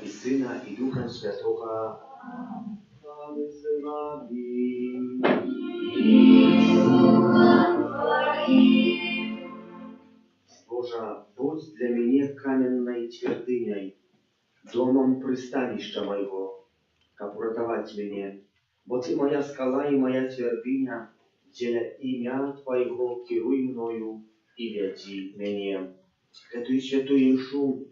i Syna, i Ducha Świętego. Pan z wami. Boża, будь для меня каменной твердыней, домом пристанища моего, как уратовать меня. Бо Ты моя скала и моя твердыня, деля имя Твоего керуй мною и веди меня. Эту святую душу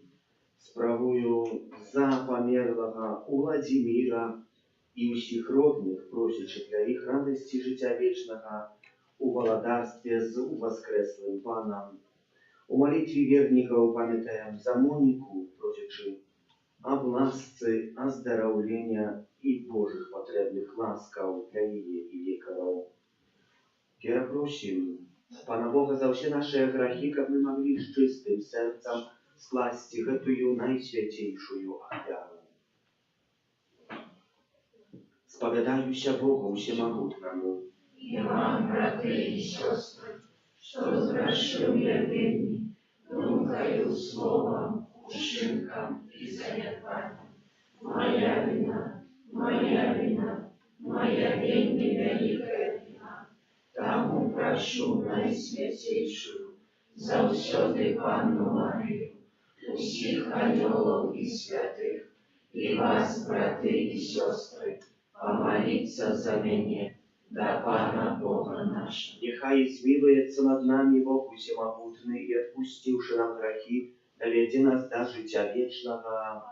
спrawują za померлого у Владимира и усіх родных, просячи для их радости життя вечного, у володарстве с воскреслым Паном. У молитве верников памятаем за Монику, просячи об ласce, оздоровления и Божьих потребных ласков для ее и лекаров. Вера просим Пана Бога за все наши грехи, как мы могли с чистым сердцем скласть эту наисвятейшую офяру. Spowiadajmy Bogu Всемогутному. I wam, braty i siostry, що згрішив я винні, думкою, словом, учинком і занятанням. Моя вина, моя вельми великая вина. Тому прошу найсвятейшую, завсёды Панну Марію, усіх ангелов і святих, і вас, брати і сестри, помолиться за меня, да Пана Бога нашего. Нехай змилуется над нами Бог Всемогутный и, отпустивши нам грехи, доведи нас до життя вечного.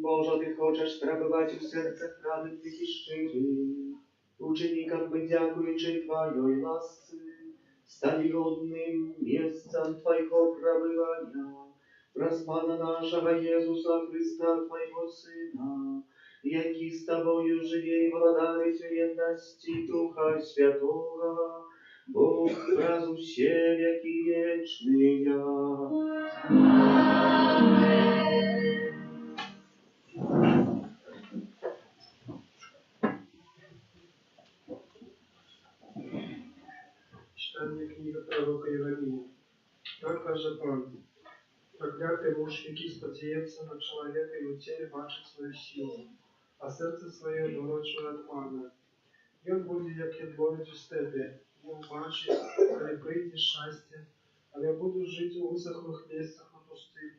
Boża, Ty chcesz przebywać w sercach prawych i szczerych, uczynnikam być dziękujący Twojej łasce, stali godnym miejscem Twojego przebywania, przez Pana naszego Jezusa Chrysta, Twojego Syna, jaki z Tobою żyje i władary w jedności Ducha Świętego, Bóg wraz u siebie, jaki wieczny ja. Читание книга пророка Иеремии. Так каже Пан: проклятый муж, який сподівається на чоловіка і у тілі бачить свою силу, а серце своє одворочує від пана. Він буде, як ядловець у степі, він бачить, коли прийде щастя, але я буду жити у висохлих місцях на пустині,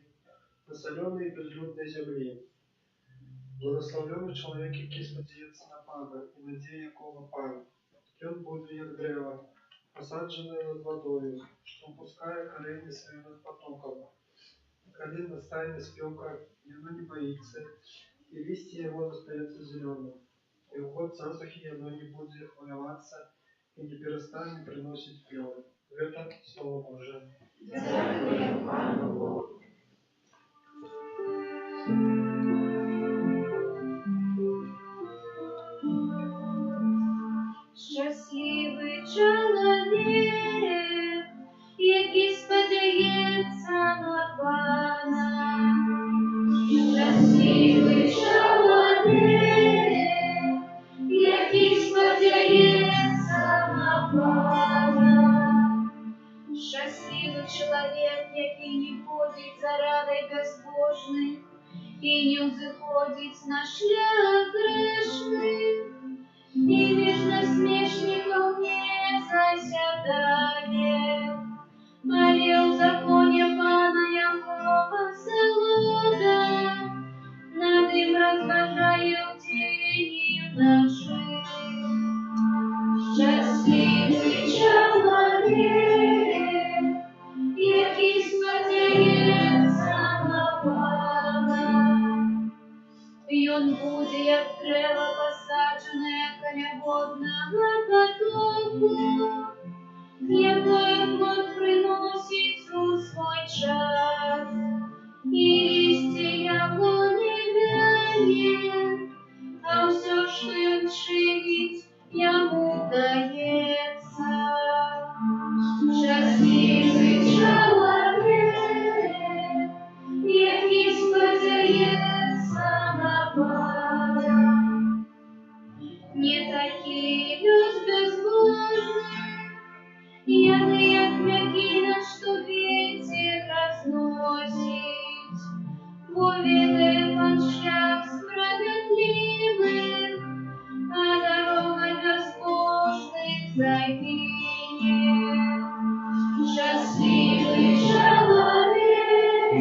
на соленій і безлюдній землі. Благословлений чоловік, який сподівається на пана, і надія якого пан. Він буде, як дерево, посаджене над водою, що опускає корені свої над потоком. Коли настане спека, и оно не боится, и листья его остаются зеленым. И в год засухи оно не будет хвалеваться и не перестанет приносить плевы. Это Слово Божие. Дякую Пану Богу. Щасливий чоловік, який сподівається на Пана. Щасливий чоловік, який сподівається на Пана. Щасливий чоловік, який не ходить за радой безбожних і не взходить на шлях грешний. И між насмешников не засядает, але в законе Пана Яхова солода, над им розважає в день и в ночи. Щасливий чоловік, який сподівається на Пана. І он буде, як дерево посаджене коля водного потоку, якое плод приносить у свой час, і листья его не вянет, а все, что он чинит, ему дається. Щасливий чоловік, який сподівається на Пана. Не такие люди безбожные, як мякина, что ветер разносит. Поведает он шлях справедливых, а дорога безбожных загинет. Щасливий чоловік,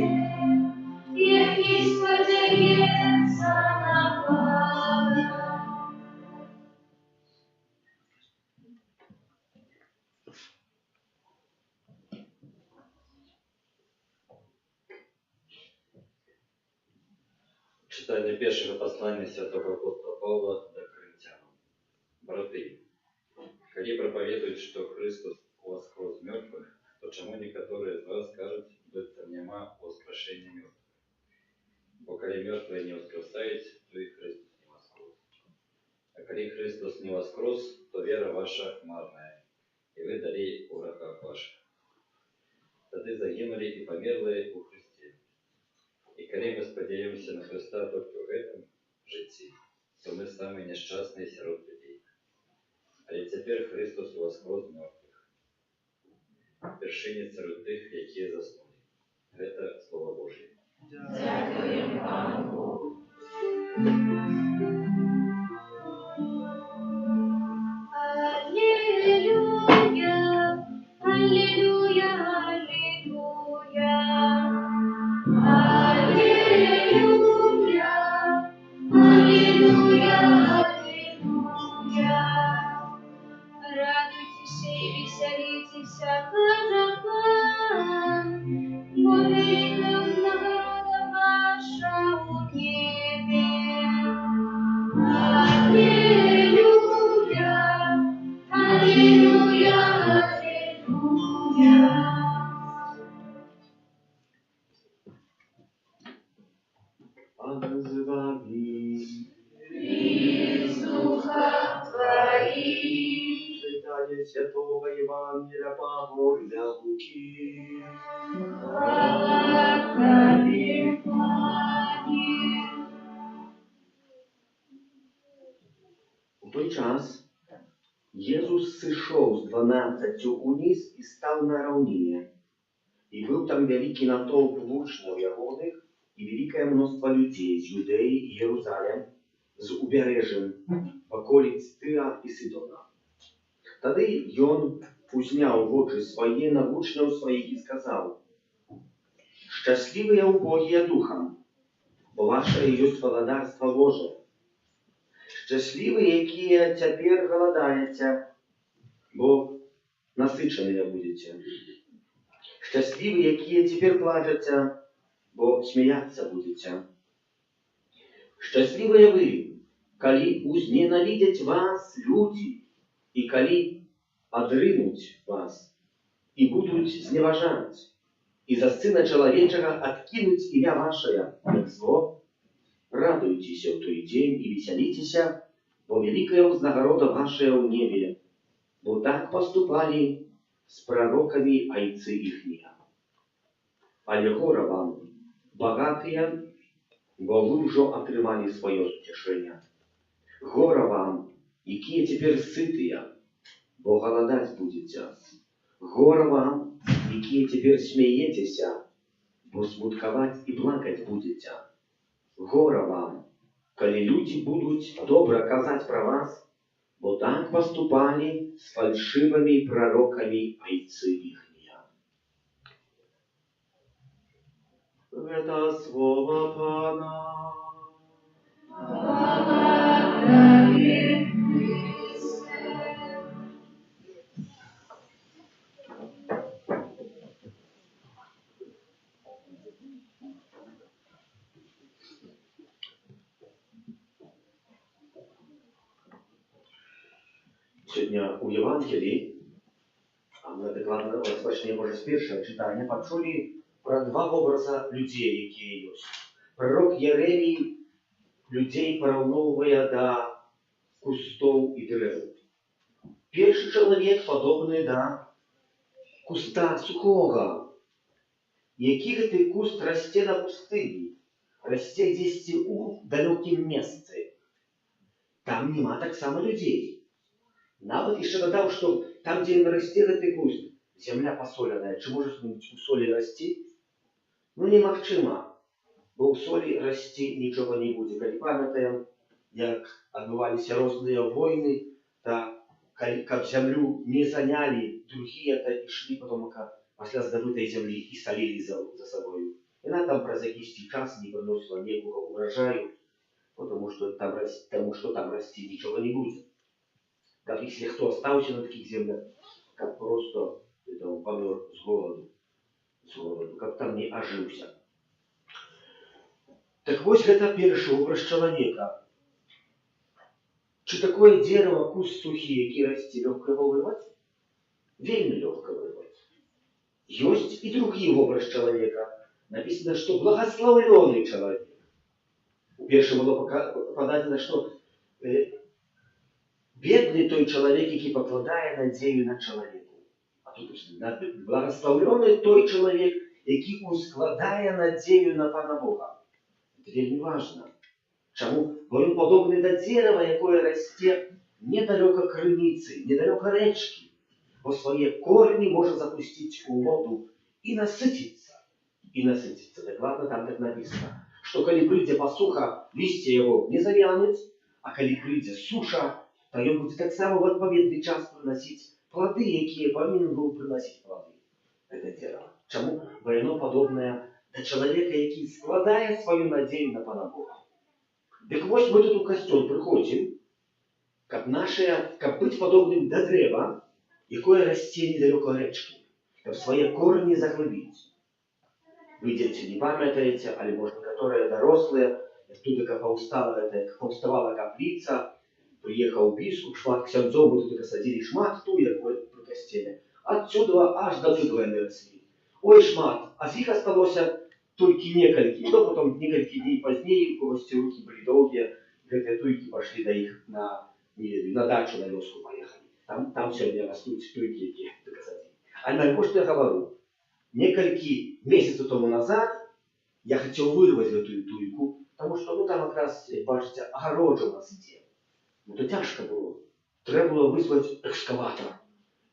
який сподівається на Пана. Читання першого послання святого апостола Павла до Коринтянам. Браты, коли проповедуют, что Христос воскрес из мертвых, то чему некоторые из вас скажут, будто нема воскрешения мертвых? Бо коли мертвые не воскресают, то и Христос не воскрес. А коли Христос не воскрес, то вера ваша марная, и вы дали у грехах ваших. Тогда загинули и померли у Христе. И коли мы сподеемся на Христа только в этом житті, то мы самые несчастные сирот людей. Але теперь Христос воскрес з мертвых, вершині серед тих, які заснули. Это Слово Божье. Дякую Пану Богу. Аллилуйя, аллилуйя, аллилуйя. Аллилуйя, аллилуйя, аллилуйя. Радуйтесь и веселитесь, горожан, бо велика нагорода ваша у небе. Пан з вами. И с духом Твоим. Читание Святого Евангелия по Луки. Хвала Тебе, Пане. У той час Jezus zszedł z 12 unis i stał na równinie. I był tam wielki natłok uczniów Jehowych i wielkie mnóstwo ludzi z Judei i Jeruzalem, z ubieżem w okolic Tyra i Sydona. Wtedy on uzniał oczy swoje na uczniów swoich i skazał: Szczęśliwe ubogie duchem, bo wasze jest Władarstwo Boże. Szczęśliwe, jakie teraz голодаете, bo насичені будете. Szczęśliwe, jakie teraz płaczecie, bo śmiejаться будете. Szczęśliwe wy, коли uznенавидят вас люди, и коли одрынуть вас, и будут зневажать, и за Сына Человечего откинуть имя ваше, как зло. Радуйтесь в той день и веселитесь, бо великая вознагорода ваша в небе, бо так поступали с пророками отцы ихние. Але горе вам, богатые, бо вы уже отрымали свое утешение. Горе вам, якие теперь сытые, бо голодать будете. Горе вам, якие теперь смеетесь, бо смутковать и плакать будете. Горе вам, коли люди будут добро казать про вас, бо так поступали с фальшивыми пророками отцы ихние. Это слово Пана. Хвала Тебе, Христе. Сегодня у Евангелии, а мы докладно розпочнемо може з першого читання, почули про два образа людей, які є. Пророк Єремій людей порівнює до кустов і дерев. Перший чоловік подобний до куста сухого. Який гэты куст расце на пустыні, расце дзесьці у далёкім месцы. Там нема таксама людзей. Нават яшчэ дадаў, што там, дзе ён расце гэты куст, зямля пасоленая, ці можа у солі расці? Ну, немагчыма, бо ў солі расці нічога не будзе. Калі памятаем, як адбываліся розныя войны, то каб зямлю не занялі, другія то ішлі потом пасля здабытай зямлі і салілі за сабою. Яна там праз якісьці час не прыносіла ніякага ўражаю, тому што там расці нічога не будзе. Как если кто остался на таких землях, как просто помер с голоду, как там не ожился. Так вот, это первый образ человека. Чи такое дерево, куст сухий, який расти, легко его вырвать? Вельми легко вырвать. Есть и другой образ человека. Написано, что благословленный человек. У первого было подано, что бедный той человек, який покладає надію на чоловіку. А тут благословлений той чоловік, який складає надію на Пана Бога. Це вельми важно. Чому? Бо він подобний до дерева, яке росте недалеко криниці, недалеко речки. Бо свої корні може запустити у воду і насититься. І насититься. Докладно там так написано. Що коли прийде посуха, листя його не завянуть, а коли прийде суша, то ён будзе таксама в адпаведны час прыносіць плады, якія павінен быў прыносіць плады. Гэта дерево. Чаму? Бо яно падобнае да чалавека, які складае сваю надзею на Пана Бога. Дык вось мы тут у касцёл прыходзім, каб быць падобным да дрэва, якое расце недалёка рэчкі, каб свае корні заглыбіць. Вы, дзеці, не памятаеце, але, можа, некаторыя дарослыя, тут паўставала капліца, приехал бискуп, шмат ксяндзоў, мы тут садили шмат туек при касцеле. Отсюда аж до тут яны росли. Ой, шмат, а з іх асталося толькі некалькі, то потом некалькі дней пазней у кагосьці рукі былі доўгія, гэтыя туйкі пашлі да іх на дачу на вёску паехалі. Там сёння растуць туйкі, якія доказаць. А найбольш я гавару, некалькі месяцаў тому назад я хацеў вырваць гэтую туйку, таму што там якраз, як бачыце, агароджа ў нас ідзе. То цяжка было. Трэба было вызваць экскаватар.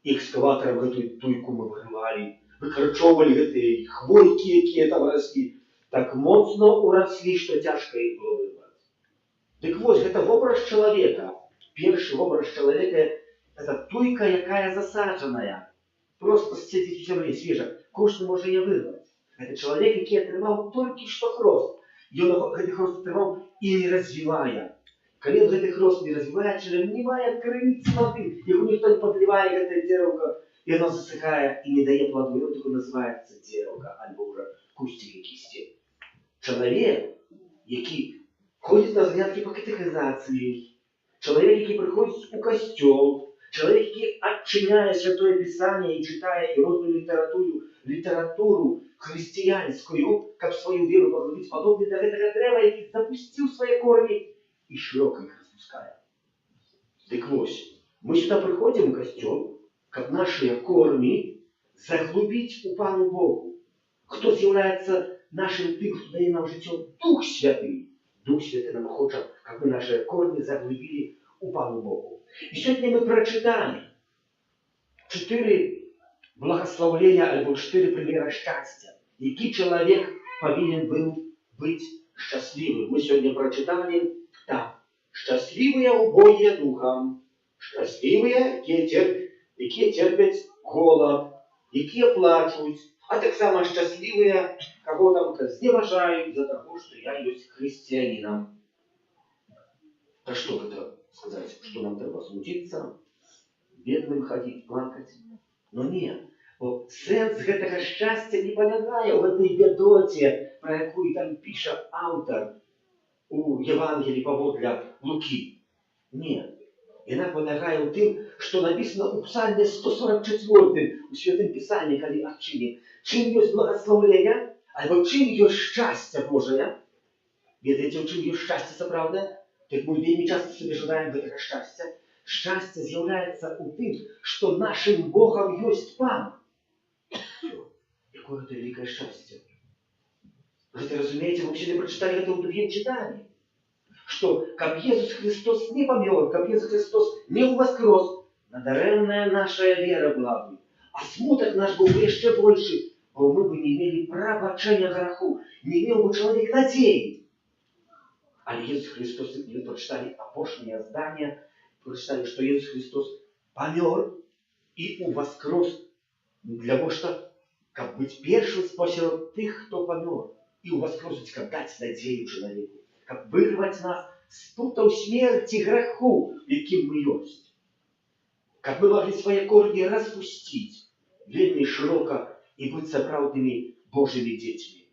І экскаватарам гэтую туйку мы вырывалі, выкарчоўвалі гэтыя хвойкі, якія там раслі. Так моцна ураслі, што цяжка іх было вырваць. Дык вось, гэта вобраз чалавека. Першы вобраз чалавека – гэта туйка, якая засаджаная. Просто сядзіць у зямлі свежа. Кожны можа яе вырваць. Гэта чалавек, які атрымаў толькі што хрост. Ён гэты хрост атрымаў і не развівае. Калі он гэты хрост не развівае, чалавек не мае крыніцы вады, яго ніхто не падлівае гэтае дзераўка, і оно засыхае і не дае пладу. Ён толькі называецца дзераўка, альбо ўжо кусцік якісьці. Чалавек, які ходзіць на заняткі па катэхізацыі, чалавек, які прыходзіць у касцёл, чалавек, які адчыняе святое пісанне і чытае і розную літаратуру хрысціянскую, каб сваю веру паглыбіць, падобны да гэтага дрэва, які запусціў свае корні і шырока іх распускае. Дык вось, мы сюда прыходзім у касцёл, каб нашыя корні заглубіць у Пану Богу. Хто з'яўляецца нашым тым, хто дае нам жыццё? Дух Святы. Дух Святы нам хоча, каб мы нашыя корні заглубілі у Пану Богу. І сёння мы прачыталі 4 благословлення альбо 4 примера шчасця, які чалавек павінен быў быць шчаслівым. Мы сёння прачыталі так. Шчаслівыя убогія духам, шчаслівыя, якія церпяць голад, якія плачуць, а таксама шчаслівыя, каго там зневажаюць за таго, што я ёсць хрысціянінам. А што гэта сказаць? Што нам трэба смуціцца, бедным хадзіць, плакаць? Но не, бо сэнс гэтага шчасця не палягае ў гэтай бядоце, пра якую там піша аўтар у Евангелии паводле Лукі. Не, яна палягае ў тым, што напісана ў Псальме 144 у Святым Пісанні, калі адчынім. Чым ёсць благословлення, альбо чым ёсць шчасце Божае? Ведаеце, у чым ёсць шчасце сапраўднае? Так мы вельмі часта сабе жадаем гэтага шчасця. Шчасце з'яўляецца ў тым, што нашым Богам ёсць Пан. Якое гэта вялікае шчасце. Гэта, разумееце, мы сёння прачыталі гэта ў другім чытанні. Што, каб Езус Христос не памёр, каб Езус Христос не ўваскрос, надарэмная наша вера была бы. А смутак наш быў бы яшчэ большы, бо мы бы не мелі прабачэння граху, не меў бы чалавек надзеі. Але Езус Христос, мы прачыталі апошняе здание, прачыталі, што Езус Христос памёр і ўваскрос для того, што, каб быць першым спасярод тых, хто памёр. І ўваскросіць, каб даць надзею чалавеку, каб вырваць нас з путаў смерці граху, якім мы ёсць. Каб мы маглі свае корні распусціць вельмі шырока і быць сапраўднымі Божымі дзецьмі.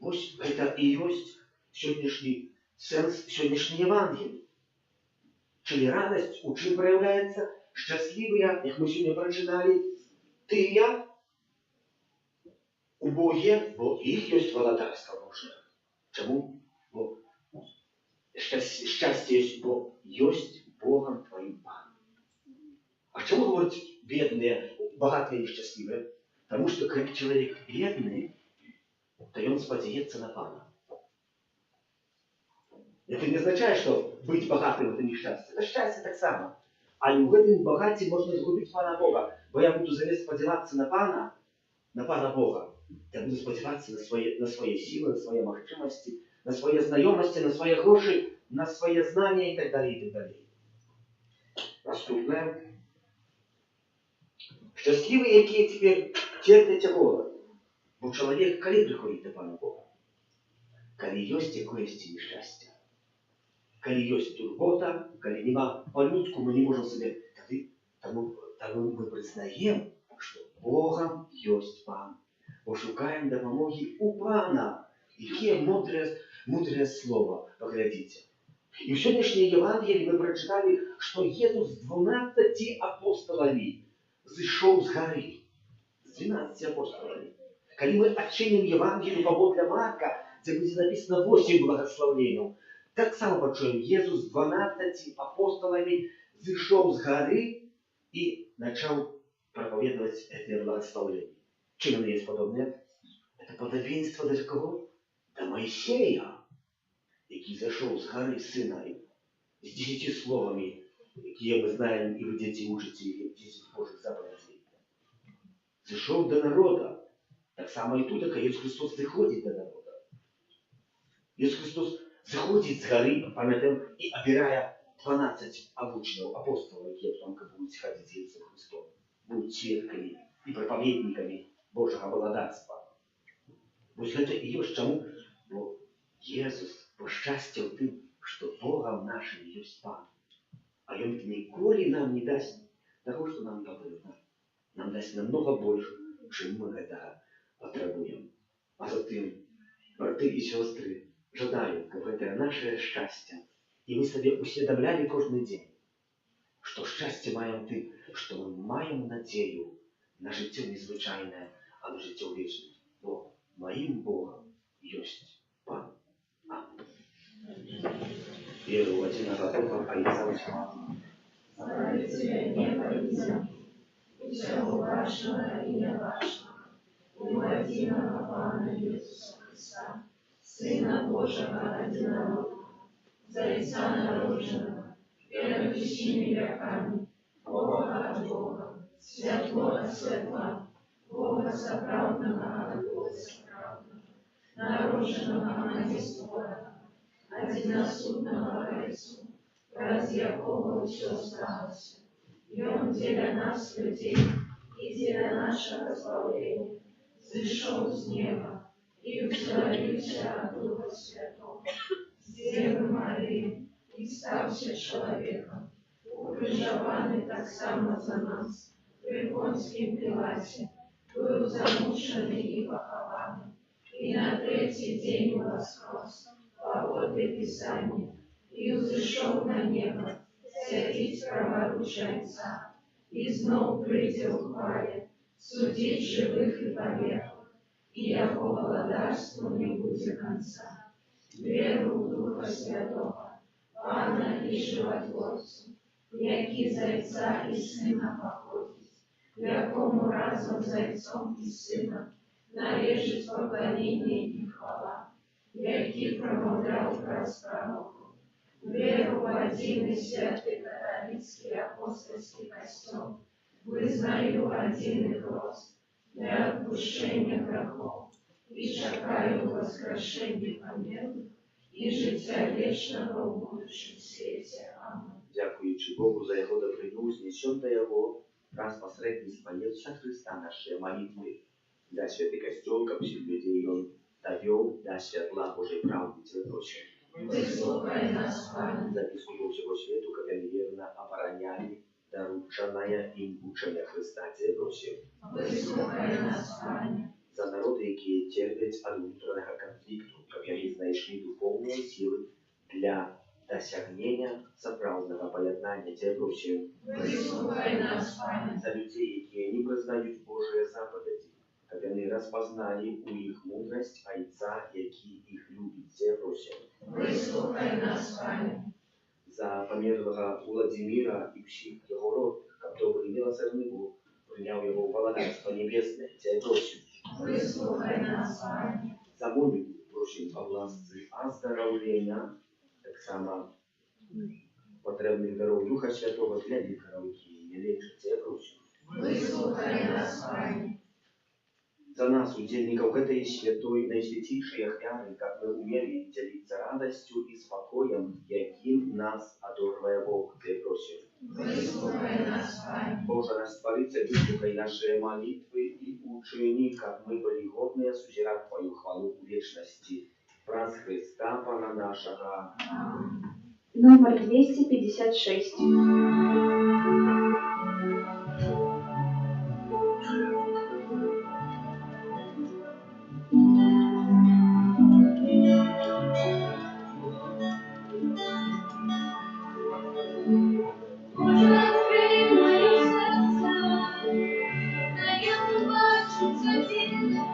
Вось гэта і ёсць сённяшні сэнс сённяшняй Евангеліі. Чылі радасць у чым праяўляецца? Шчаслівыя, як мы сёння прачыталі, тыя убогія, бо іх ёсць валадарства Божае. Чаму? Бо шчасце ёсць, бо ёсць Богам твоим Пан. А чаму говораць бедныя, багатыя і нешчаслівыя? Таму што калі чалавек бедны, то ён спадзяецца на Пана. Это не означае, што быць багатым – это нешчасце. Это шчасце таксама. Але ў гэтым багацці можна згубіць Пана Бога, бо я буду замест спадзявацца на Пана Бога, я буду спадзявацца на свае сілы, на свае магчымасці, на свае знаёмасці, на свае грошы, на свае знання і так далей, і так далей. Наступнае. Шчаслівыя, якія цяпер церпяць голад. Бо чалавек калі прыходзіць да Пана Бога? Калі ёсць якоесьці нешчасце. Калі ёсць турбота, калі няма па-людску, мы не можам сабе, таму мы прызнаем, што Богам ёсць Пан. Пошукаем дапамогі у Пана. Якія мудрыя слова, паглядзіце. І ў сённяшняй Евангеліі мы прачыталі, што Езус з 12 апосталамі зышоў з гары. З 12 апосталамі. Калі мы адчынім Евангелію паводле Марка, дзе будзе напісана 8 благословенняў, таксама пачуем, Езус з 12 апосталамі зышоў з гары і начаў проповедовать эти благословения. Чем они есть подобные? Это подобенство до кого? До Моисея, який зашел с горы Синай с 10 словами, которые мы знаем, и вы, дети, учите 10 Божьих заповедей. Зашел до народа. Так само и тут, как Иисус Христос заходит до народа. Иисус Христос заходит с горы, памятаем, и обирая 12 обученных апостолов, которые там будут ходить с Иисусом Христом, будут свидками и проповедниками Божьего благодатства. Вот это и есть чему, бо Иисус пощастил тем, что Богом нашим есть Пан. А Он николи нам не даст того, что нам потребно. Нам даст намного больше, чем мы это потребуем. А затем, браты и сестры, жадаю, как это наше счастье, и мы себе усведомляли каждый день, что счастье маем тем, что мы маем надею на життя незвичайне, а на життя вічне. Бо моим Богом есть Пан. Аминь. Веру в одиного Бога, а Иса Вачмана. Славит тебя небо и земля, и всего вашего и не вашего, и у единого Пана Иисуса Христа, Сына Божьего одинородного, за Отца народженного, перед всеми веками, Бога от Бога, светло от светла, Бога соправдного от Бога соправдного, нароженного а не створенного, одиносудного по лицу, раз якого все сталося. И Он для нас, людей, и для нашего славления, зашел с неба и вселился от Духа Святого, с Девы Марии, и стався человеком, укрыжованный так само за нас, при Понским Пилате, был замученный и похованный, и на третий день воскрес, подле Писания, и взошел на небо, святить праворученца, и знов прийде в хвале, судить живых и померших, и яко владарству не будет конца. Веру в Духа Святого, Пана и Животворцу, яки Зайца и Сына походить, якому разом Зайцом и Сыном належит поклонение и хвала, яки промовлял расправу. Веру в один и святый католический апостольский костел, вызнаю один и рост для отпущения грехов, и чекаю воскрешения померлых и життя вечного в будущем свете. Аминь. Дякуючи Богу за Его доброту, снесем до Его раз посредничества Иисуса Христа наши молитвы. Да, святый костел, как всех людей Он довел до светла Божьей правды, Тебе просим. Выслухай нас, Пане. За Епископов всего свету, как они верно обороняли дорученное им учение Христа, Тебе просим. Выслухай нас, Пане. За народы, які терпят от внутреннего конфликта, как они нашли духовные силы для досягнения соправдного поєднання, Тебе просим. Выслухай нас, Пане. За людей, які не признают Божие заповеди, как они распознали у их мудрость Отца, який их любит, Тебе просим. Выслухай нас, Пане. За померлого Владимира и всех его родных, как добрый милосердный Бог принял его в владарство небесное, Тебя просим. Выслухай нас, Пане. За молитву просим о власти оздоровления, так само потребных даров Духа Святого для лікарів, які не лечат, Тебя просим. Выслухай нас, Пане. За нас, удельников этой святой, наисвятейшей охраны, как мы умели делиться радостью и спокоем, яким нас одорвая Бог, Тебя просим. Выслухай нас, Пане. Боже, растворится, выслухай наши молитвы и учени, как мы были годные сузирать Твою хвалу в вечности. Праз Христа, Пана нашего. Номер 256. Боже, открий моє серце, дай я побачу це діло,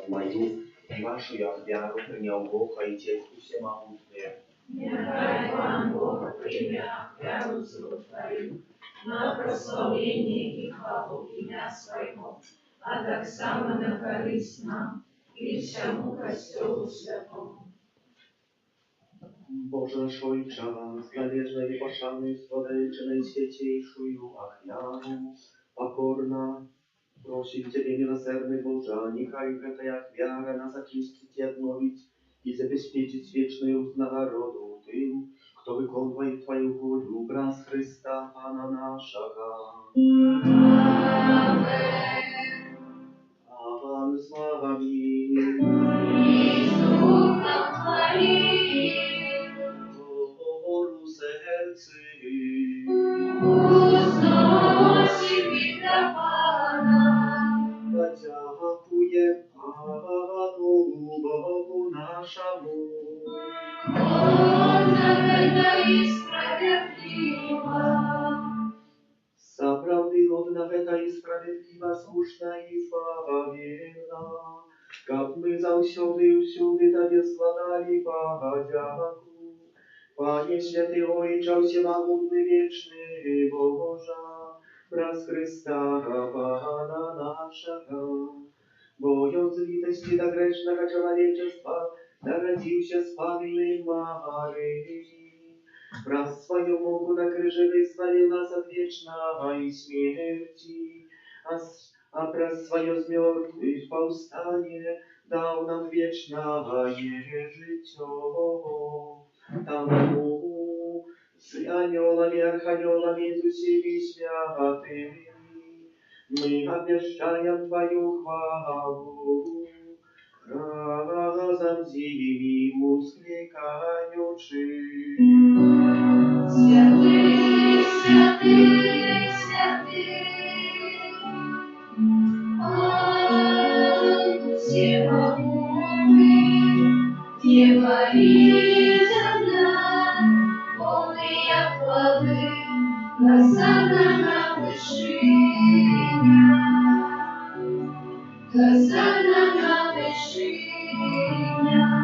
мою и вашу я вяру принял Бог, Отец Всемогутный. Нехай Пан Бог прийме ахвяру злу Твою на прославление и хвалу ім'я Своего, а так само на користь нам и всему Костелу Святому. Boże nasz Ojcze, zgadnieczne i poszlanej słodyczy najświęciejszую achwiarą, pokorna, prosić Ciebie, miłosierny Boże, niechaj ta jak wiara nas очистить и обновить и забеспечить вечную нагороду тем, кто выполняет Твою волю, образ Христа, Пана нашего. Аван с вами. И с Духом Твоим. Узносим для Пана. Подякуем Пану Богу нашему. Он это и справедливо. Справды годна это и справедлива, слушна и славоверна, как мы завсёды и всюди Тебе складали подяку. Panie Święty Ojcze, Всемогутny Wieczny Boża, wraz Chrysta, Pana naszego, bojąc litości do grzesznego człowieczeństwa, narodził się z Panny Maryi. Wraz swoją Bogu na krzyży wyzwolił nas od wiecznej śmierci, a wraz swoją z mертвых powstanie dał nam wieczne życie. Тому с анёлами, арханёлами, с усими святыми мы обещаем Твою хвалу, разом с ними воскликаючи. Святый, святый, святый, Бог всемогутный, Твори земля, полная хвалы, Хосанна на вышинях, Хосанна на вышинях.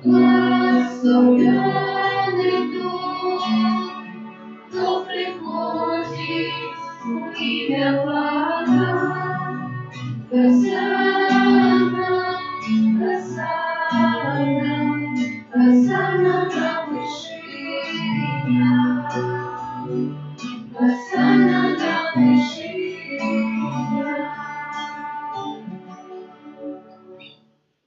Благословенный Дух, кто приходит в имя Пана. Хосанна, Хосанна, Хосанна на вышинях, Хосанна на вышинях.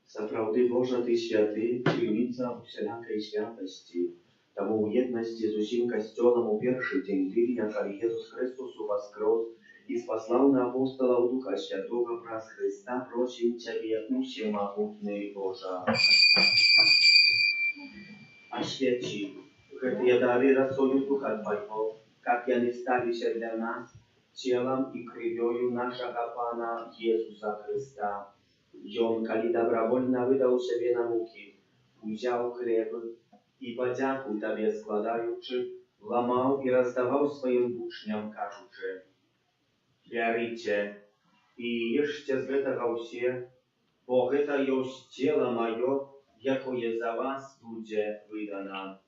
Zaprawdy Boże, Ty święty, Trójnica wszelakiej świętości, Тому u jedności z усім Kościołem u pierwszy dzień Ty, jakali Jezus Chrystus воскрес и спаслал на апостолов Духа Святого праз Христа, просим Ciebie, Всемогутный Боже. Oświeci te dary rosою Ducha Twojego, как они стали się для нас телом и кровью нашего Пана Иисуса Христа. И Он, коли добровольно выдал себе на муки, взял хлеб и подяку Тебе складаючи, ломал и раздавал своим учням, кажучи: «Берите и ешьте з гэтага ўсе, бо гэта ёсць цела маё, якое за вас будзе выдана».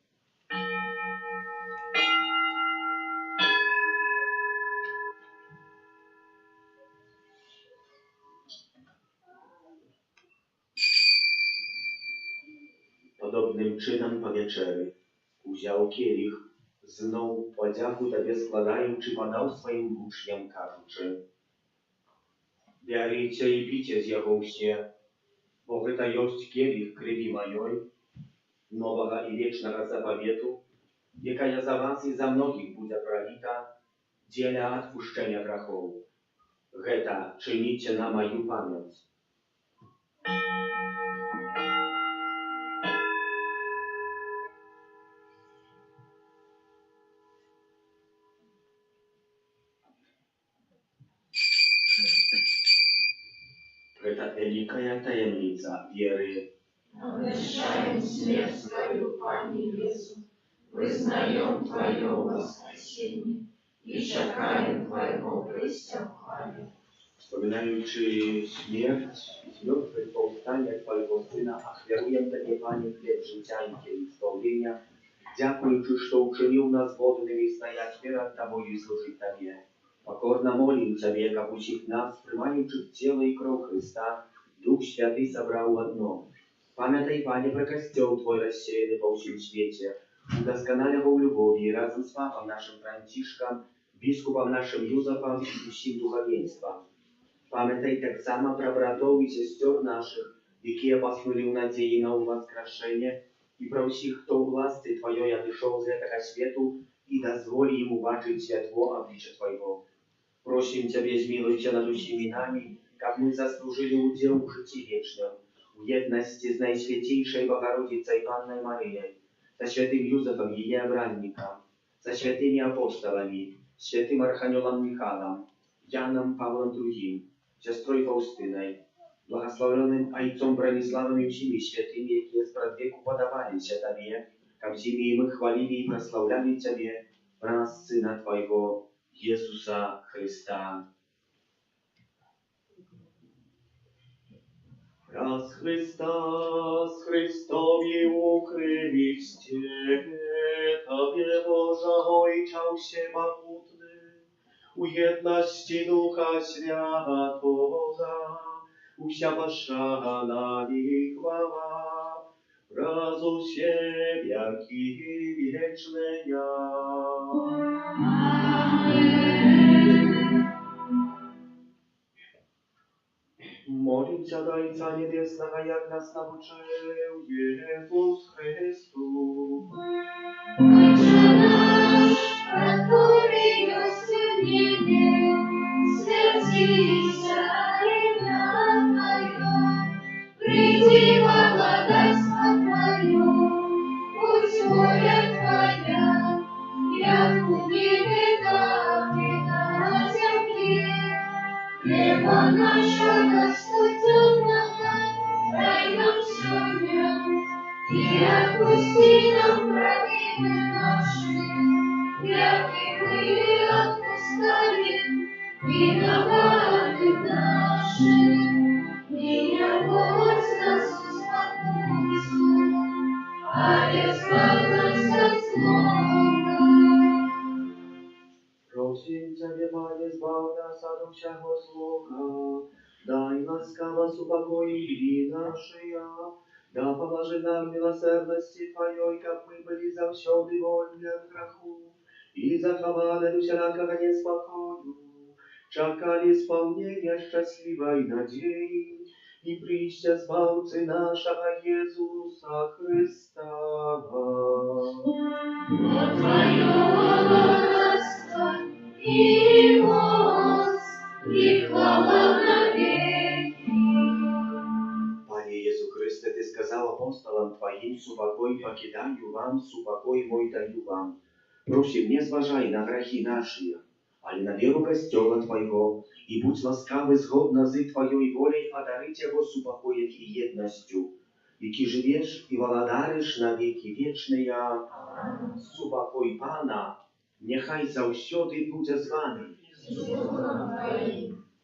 Podobnym czynem po wieczery wziął kielich, znów podziaku Tobie składając, podał swoim uczniom, кажучи: «Берите и пейте з яго ўсе, бо гэта ёсць кielich крыві маёй, новага і вечнага запавету, якая за вас і за многіх будзе проліта дзеля адпушчэння грахоў. Гэта чыніце на маю памяць». Это великая таємниця веры. Обещаем смерть Твою, Пане Иисус, вызнаем Твое воскресение и чекаем Твоего престя в хвале. Wspominaючи śmierć i zmartwychwstanie Twojego Syna, ofiaruję Tobie, Panie, chleb życia i kielich zbawienia, дякуючи, что учинил нас водными стоять перед Тобою и служить Тебе. Покорно молим Тебе, как учит нас, примаючи тело и кровь Христа, Дух Святый собрал в одно. Памятай, Пане, про костел Твой рассеянный по всем свете, удосконали его в любови, разом с Папом нашим Францишком, biskupom naszym Józefem i всім духовенством. Пам'ятай так само про братов и сестер наших, які поснули в надії на воскрешення, і про всіх, хто у власти Твоєї отошел з этого свету, и дозволь ему бачить святво обличия Твоего. Просим Тебя, змилуйся над усіми нами, как мы заслужили удел в житті вечном, в едности с Наисвятейшей Богородицей Панной Марией, со святым Юзефом ее обранником, со святыми апостолами, святым Архангелом Михаилом, Яном Павлом II, сестрой Фаустиной, благословенным Отцом Брониславом и всеми святыми, які спред веку подавалися Тебе, как всеми мы хвалили и прославляли Тебе, про нас Сына Твоего, Иисуса Христа. Раз Христа с Христом и укрывисте, Тебе, Божа, Ойчаўся могутны, у едности Духа Святого, уся пошана и хвала, разу все веки вечные. Молимся до Отца Небесного, як нас научил Иисус Христос. Отче наш, который есть в небе, святится имя Твое, приди во владыцтво Твое, пусть воля Твоя, як у небе, так и на земле. Хлеба нашего насущного дай нам сегодня, и отпусти нам провины наши, як и мы отпускаем виноватым нашим. И не вводь нас в искушение, а избавь нас от злого. Просим Тебя, Пане, избавь нас от всякого злого, дай ласкаво упокои наши, да положи нам милосердности Твоей, как мы были завсёды вольны от греху, и заховали всякого неспокою, чакали исполнения счастливой надеи, и прища Спасителя нашего Иисуса Христа. От Твоего и моц, и хвала навеки. Пане Иисус Христе, Ты сказал апостолам Твоим, супокой покидаю вам, супокой мой даю вам. Просим, не зважай на грехи наши, але на веру костела Твоего, и будь ласкавый згодно з Твоей волей одарить его супокоем и едностью, які живешь и владариш на веки вечные. Супокой Пана, нехай завсёды буде з вами.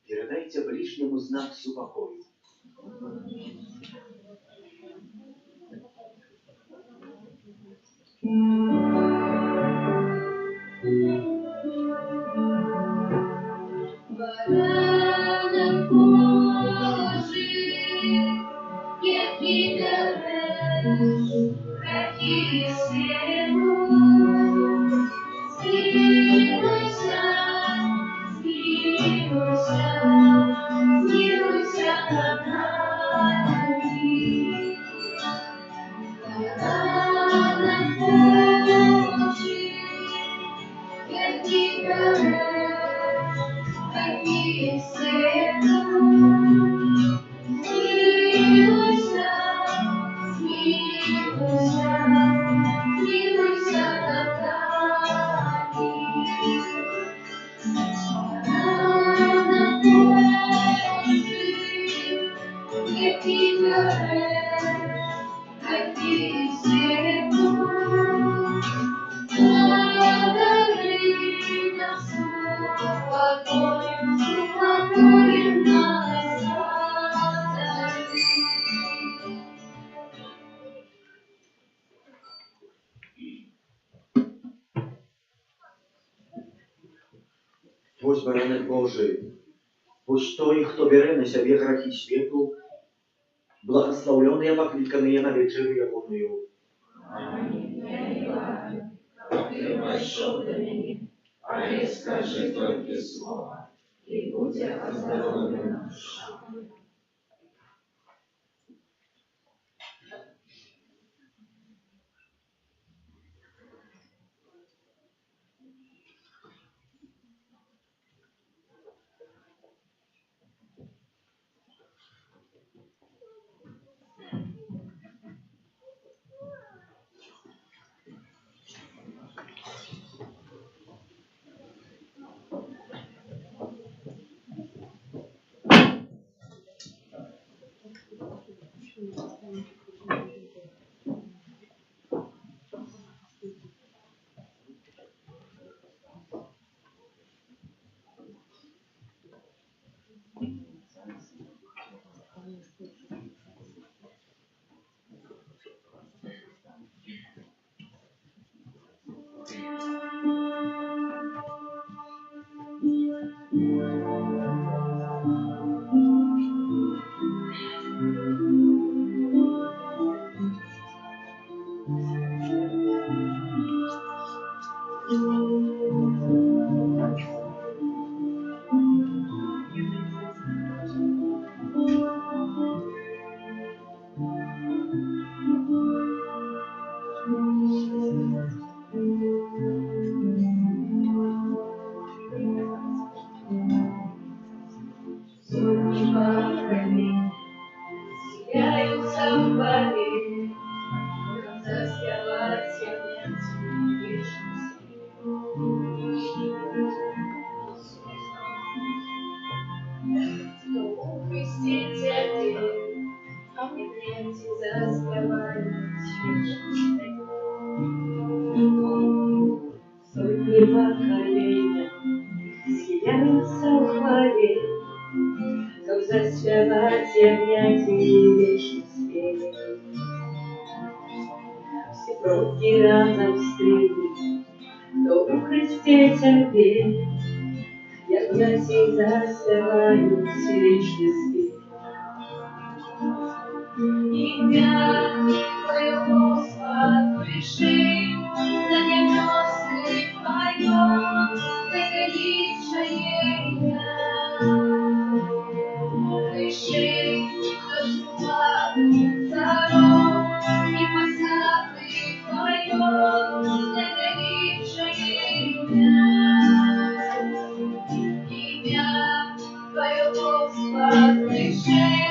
Передайте ближнему знак супокою. Баранок Божий, який береш гріхи світу, змилуйся, змилуйся, змилуйся над нами. Баранок ось баранок Божий, ось той, хто бере на себе грехи світу, благословленные, покликанные на вечерю ягоную. Аминь. Я не ладно, ты вошел до меня, а скажи только слово, и будь оздоровлена душа. Сотни поколения сияются в хвале, как заспевать ягняти вечный спев. Все предки разом встретились, кто у Христе терпел, ягняти заспевают вечный спев. Имя Твое, Господь, пришли, занявши Твое величие имя. Пришли, зашла царом, и посады Твое величие имя. Имя Твое, Господь, пришли,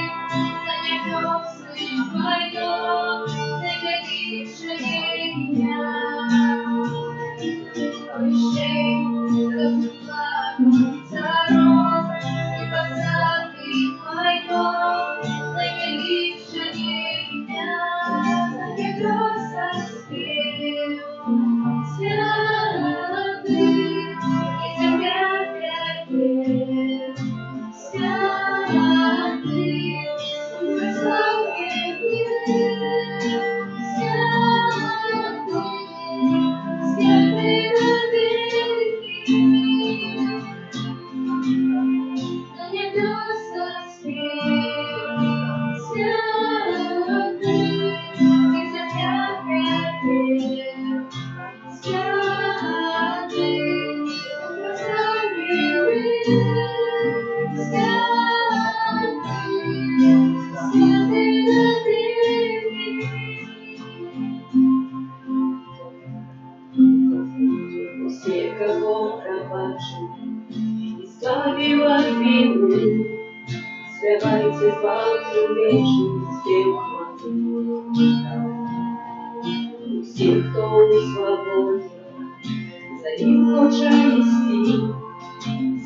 Все, кого пропавшим избавил от вины, спевайте славу вечный спев хвалы. У всех, кто у свободе, за ним хоча нести,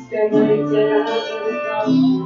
спевайте разом славу.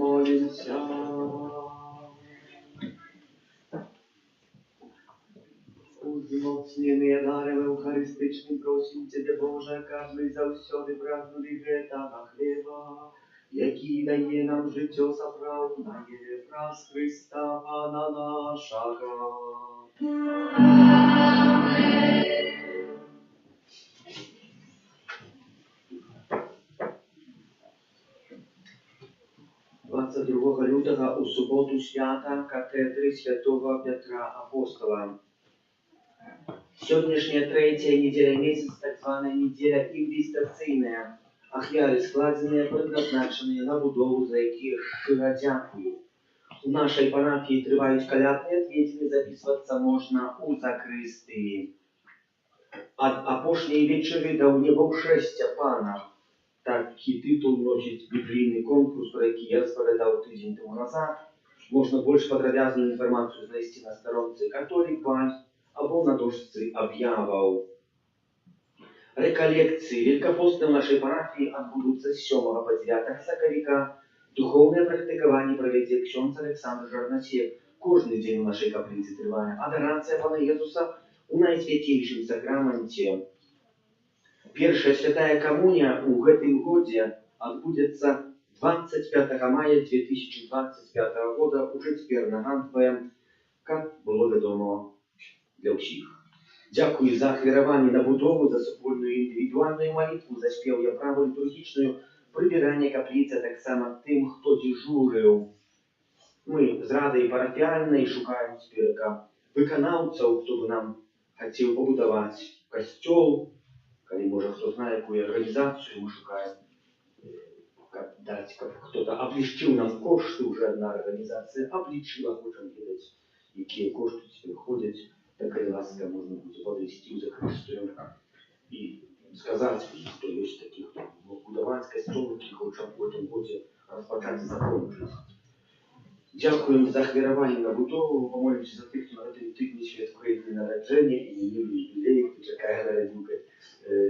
Молимся. Узмocnienie darem eucharystycznym prosimy Ciebie, Boże, każdy zausiony pragnuli гэтага chleba, jaki daje nam życie zaprawdanie wraz Chrysta Pana naszego. Amen. 22 lutego u sobotu święta katedry świętego Piotra Apostoła. Сённяшняя третья неделя месяца, так званая неделя інвестиційна. Ахвяри складзеныя, предназначеныя на будову, за які шчыра дзякую. У нашай парафіі трываюць калядныя адведзіны, запісвацца можна ў закрыстыі. Ад апошняй вечары да ўнебаўшэсця Пана. Такі тытул носіць біблійны конкурс, про які я распавядаў тыдзень таму назад. Можна больш падрабязную інфармацыю знайсці на старонцы «Католік Бай» або на дошцы аб'яваў. Рэкалекцыі великапостныя ў нашай парафіі адбудуцца з 7 па 9 сакавіка. Духоўнае практыкаванне правядзе ксёндз Александр Жарнасек. Кожны дзень у нашай капліцы трывае адарацыя Пана Езуса ў найсвяцейшым сакраманце. Первая святая коммуния у гэтым годзе адбудзецца 25 мая 2025 года, уже цяпер нагадваем, как было вядома для ўсіх. Дзякую за ахвяраванне на будову, за супольную індывідуальную малітву, за спеў я праву літургічную, прыбіранне капліцы, таксама тым, хто дзежурыў. Мы з радай парафіяльнай шукаем цяпер выканаўцаў, хто бы нам хацеў пабудаваць касцёл. Калі, можа, хто знае, якую арганізацыю мы шукаем, каб даць, каб хто-то аблічыў нам кошты, уже одна арганізацыя аблічыла, хочам ведаць, якія кошты цяпер ходзяць, такая ласка можна будзе падысці ў закрыстую і сказаць, што ёсць такіх, хто будаваць касцёл, які хоча ў гэтым годзе распачаць закончыць. Дякуємо за хвірування на будову, помолимося за тих, хто на цьому тижні святкує день народження і ювілей, хто чекає народинки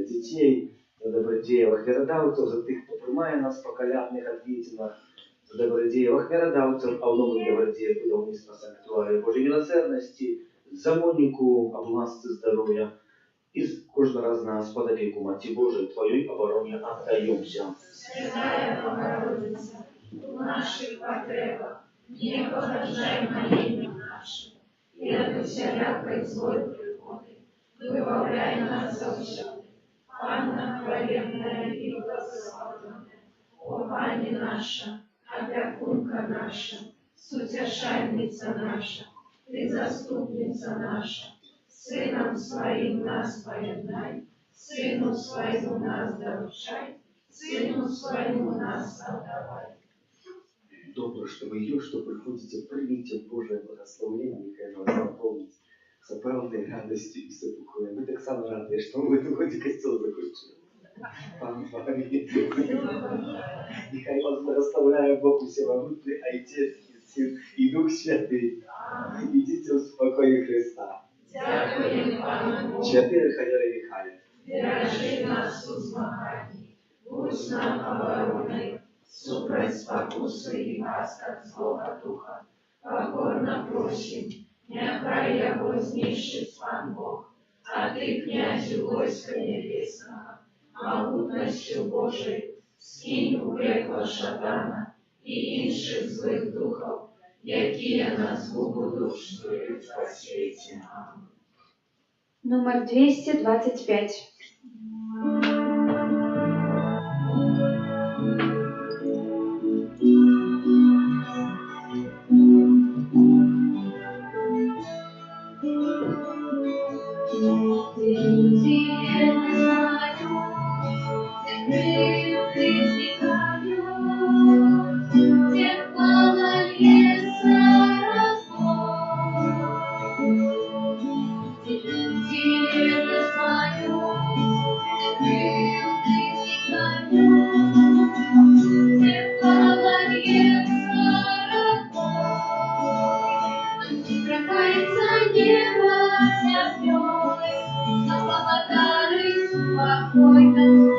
дітей, за добродіїв хвіродавців, за тих, хто приймає нас по колядних відвідинах, за добродіїв хвіродавців, а в нових добродіїв будівництва санктуарії Божої милосердності, за Моніку, области здоров'я, і кожен раз на сподобійку Маті Божої, Твоїй обороні отдаємося. Святая Богородица, в наших потребах не подражай молениям нашим, и от всякой злой приходы выбавляй нас завсёды. Анна хвалебная и благословенная, о Пани наша, опекунка наша, сутешальница наша, ты заступница наша, Сыном Своим нас поедай, Сыну Своему нас доручай, Сыну Своему нас отдавай. Добро, что вы ее, что приходите, примите Божие благословение, нехай вас наполнить соправдной радостью и сопокоем. Мы так само рады, что мы в этом ходе костел закончили. Пан с вами. Нехай вас благословляет Бог Всемогутный, Отец и Сын и Дух Святый. Идите в спокое Христа. Дякуємо Пану Богу, Чотири ходили Михайле. бережи нас у змаганні, будь нам обороною, супроть спокуси і масках злого духа. Покорно просим, нехай його знищить Пан Бог, а ти, князю войска небесного, могутностью Божией, скинь у пекло шатана і інших злих духов, які нас губодушствують по світі. Амінь. Номер 225. Спокойно